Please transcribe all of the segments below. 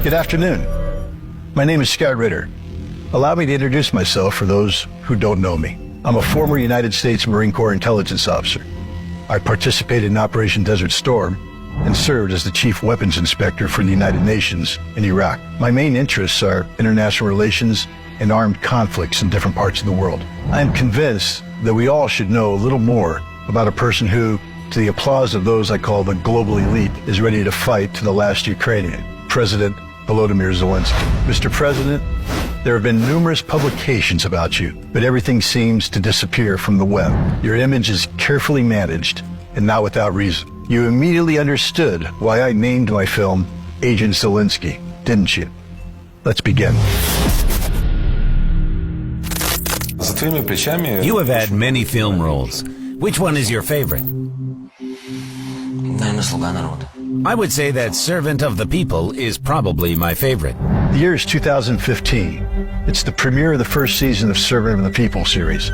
Good afternoon. My name is Scott Ritter. Allow me to introduce myself for those who don't know me. I'm a former United States Marine Corps intelligence officer. I participated in Operation Desert Storm and served as the Chief Weapons Inspector for the United Nations in Iraq. My main interests are international relations and armed conflicts in different parts of the world. I am convinced that we all should know a little more about a person who, to the applause of those I call the global elite, is ready to fight to the last Ukrainian, President Volodymyr Zelensky. Mr. President, there have been numerous publications about you, but everything seems to disappear from the web. Your image is carefully managed and not without reason. You immediately understood why I named my film Agent Zelensky, didn't you? Let's begin. You have had many film roles. Which one is your favorite? I would say that Servant of the People is probably my favorite. The year is 2015. It's the premiere of the first season of Servant of the People series.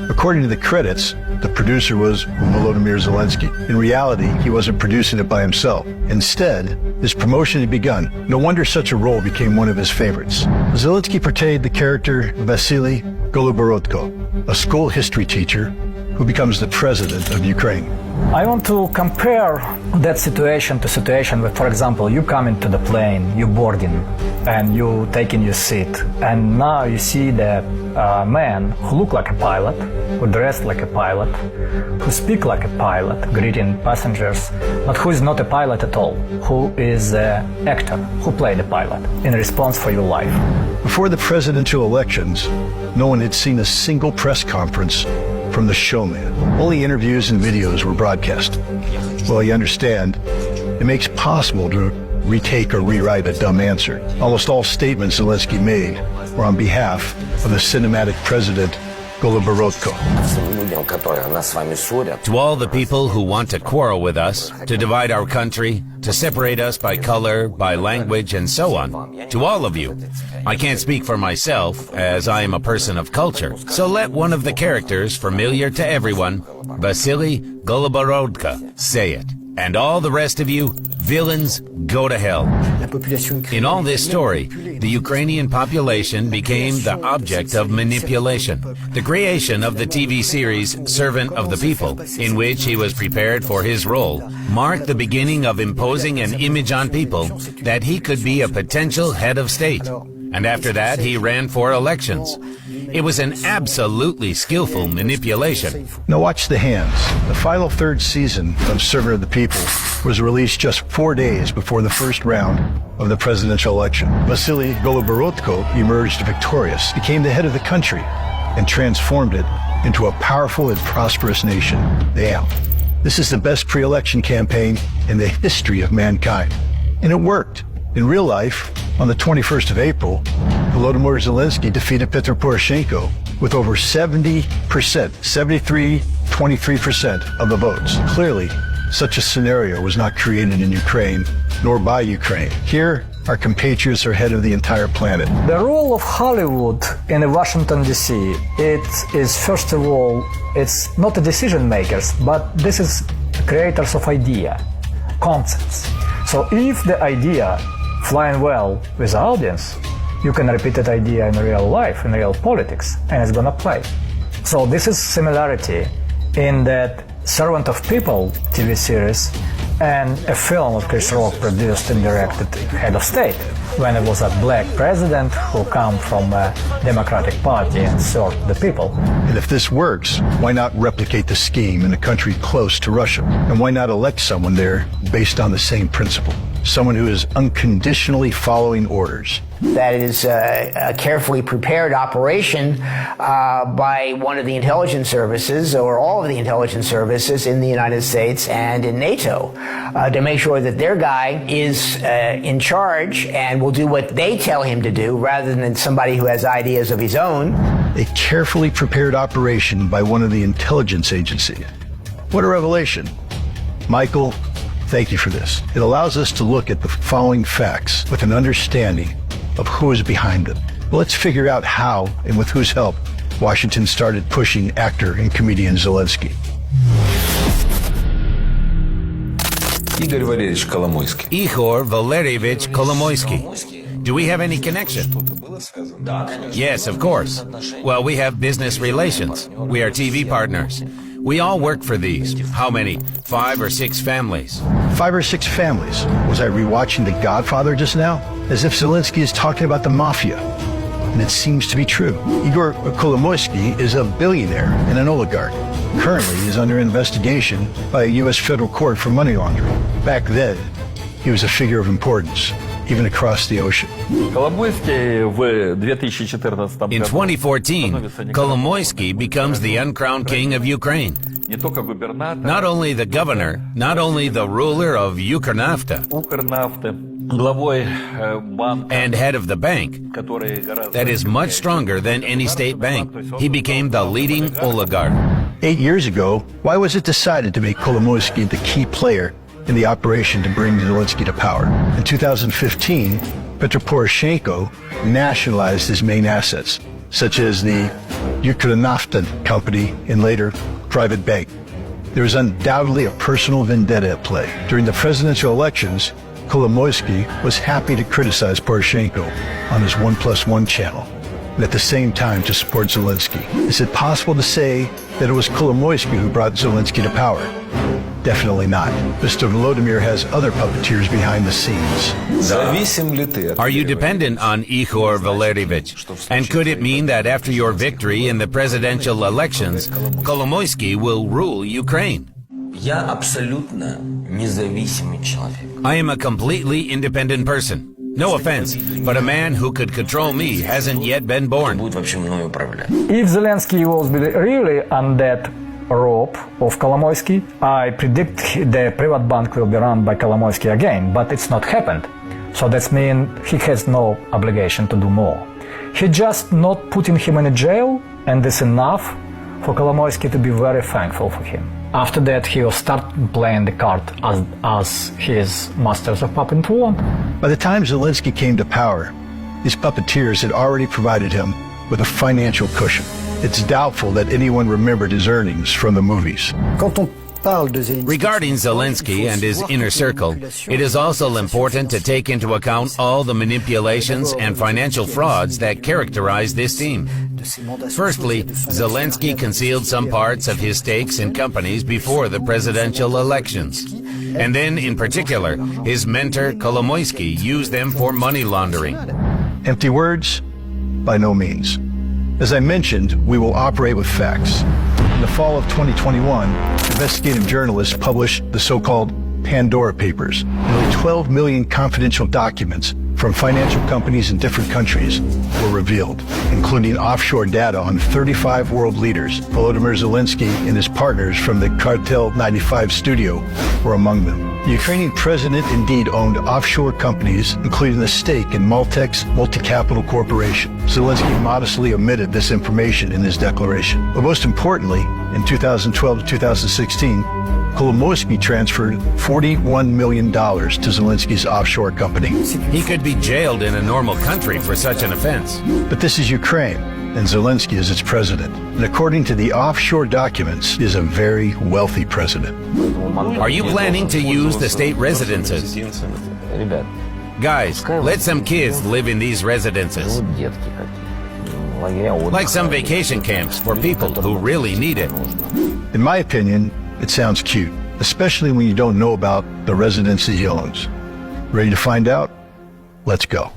According to the credits, the producer was Volodymyr Zelensky. In reality, he wasn't producing it by himself. Instead, his promotion had begun. No wonder such a role became one of his favorites. Zelensky portrayed the character Vasily Goloborodko, a school history teacher who becomes the president of Ukraine. I want to compare that situation to situation where, for example, you come into the plane, you boarding, and you take in your seat, and now you see the man who look like a pilot, who dressed like a pilot, who speak like a pilot, greeting passengers, but who is not a pilot at all, who is an actor, who played a pilot in response for your life. Before the presidential elections, no one had seen a single press conference from the showman. Only interviews and videos were broadcast. Well, you understand, it makes it possible to retake or rewrite a dumb answer. Almost all statements Zelensky made were on behalf of the cinematic president, Goloborodko. To all the people who want to quarrel with us, to divide our country, to separate us by color, by language, and so on, to all of you, I can't speak for myself, as I am a person of culture, so let one of the characters familiar to everyone, Vasily Goloborodko, say it. And all the rest of you, villains, go to hell. In all this story, the Ukrainian population became the object of manipulation. The creation of the TV series Servant of the People, in which he was prepared for his role, marked the beginning of imposing an image on people that he could be a potential head of state. And after that, he ran for elections. It was an absolutely skillful manipulation. Now watch the hands. The final third season of Servant of the People was released just 4 days before the first round of the presidential election. Vasily Goloborodko emerged victorious, became the head of the country, and transformed it into a powerful and prosperous nation. Damn. This is the best pre-election campaign in the history of mankind. And it worked. In real life, on the 21st of April, Volodymyr Zelensky defeated Petro Poroshenko with over 70%, 23% of the votes. Clearly, such a scenario was not created in Ukraine, nor by Ukraine. Here, our compatriots are ahead of the entire planet. The role of Hollywood in Washington, D.C., it is, first of all, it's not the decision makers, but this is creators of idea, concepts. So if the idea flying well with the audience, you can repeat that idea in real life, in real politics, and it's gonna play. So this is similarity in that Servant of People TV series and a film of Chris Rock produced and directed Head of State, when it was a black president who come from a Democratic Party and served the people. And if this works, why not replicate the scheme in a country close to Russia? And why not elect someone there based on the same principle? Someone who is unconditionally following orders. That is a carefully prepared operation by one of the intelligence services, or all of the intelligence services in the United States and in NATO, to make sure that their guy is in charge and will do what they tell him to do, rather than somebody who has ideas of his own. A carefully prepared operation by one of the intelligence agencies. What a revelation. Michael, thank you for this. It allows us to look at the following facts with an understanding of who is behind them. Well, let's figure out how and with whose help Washington started pushing actor and comedian Zelensky. Игорь Валерьевич Коломойский. Ihor Valerievich Kolomoisky. Do we have any connection? Yes, of course. Well, we have business relations. We are TV partners. We all work for these. How many? 5 or 6 families. 5 or 6 families. Was I rewatching The Godfather just now? As if Zelensky is talking about the mafia. And it seems to be true. Igor Kolomoisky is a billionaire and an oligarch. Currently is under investigation by a U.S. federal court for money laundering. Back then, he was a figure of importance, even across the ocean. Коломойский в 2014 In году 2014, Kolomoisky becomes the uncrowned king of Ukraine. не только губернатор Not only the governor, not only the ruler of Ukrnafta Укрнафты, главой банка, and head of the bank, который гораздо that is much stronger than any state bank. He became the leading oligarch. 8 years ago, why was it decided to make Kolomoisky the key player in the operation to bring Zelensky to power? In 2015, Petro Poroshenko nationalized his main assets, such as the Ukrnafta company and later private bank. There is undoubtedly a personal vendetta at play. During the presidential elections, Kolomoisky was happy to criticize Poroshenko on his 1+1 channel, and at the same time to support Zelensky. Is it possible to say that it was Kolomoisky who brought Zelensky to power? Definitely not. Mr. Volodymyr has other puppeteers behind the scenes. Зависим ли ты от Are you dependent on Ihor Valerievich? And could it mean that after your victory in the presidential elections, Kolomoisky will rule Ukraine? Я абсолютно независимый человек. I am a completely independent person. No offense, but a man who could control me hasn't yet been born. Будет вообще мной управлять. If Zelensky was really on that rope of Kolomoisky, I predict the private bank will be run by Kolomoisky again, but it's not happened. So that means he has no obligation to do more. He just not putting him in a jail, and it's enough for Kolomoisky to be very thankful for him. After that, he will start playing the card as his masters of puppet want. By the time Zelensky came to power, these puppeteers had already provided him with a financial cushion. It's doubtful that anyone remembered his earnings from the movies. Regarding Zelensky and his inner circle, it is also important to take into account all the manipulations and financial frauds that characterize this team. Firstly, Zelensky concealed some parts of his stakes in companies before the presidential elections. And then, in particular, his mentor Kolomoisky used them for money laundering. Empty words? By no means. As I mentioned, we will operate with facts. In the fall of 2021, investigative journalists published the so-called Pandora Papers. Nearly 12 million confidential documents from financial companies in different countries were revealed, including offshore data on 35 world leaders. Volodymyr Zelensky and his partners from the Cartel 95 studio were among them. The Ukrainian president indeed owned offshore companies, including a stake in Maltex Multi-Capital Corporation. Zelensky modestly omitted this information in his declaration. But most importantly, in 2012 to 2016, Kolomoisky transferred $41 million to Zelensky's offshore company. He could be jailed in a normal country for such an offense. But this is Ukraine, and Zelensky is its president. And according to the offshore documents, is a very wealthy president. Are you planning to use the state residences? ребят, Guys, let some kids live in these residences. вот детки какие. Лагеря отдыха. Like some vacation camps for people who really need it. In my opinion, it sounds cute, especially when you don't know about the residency he owns. Ready to find out? Let's go.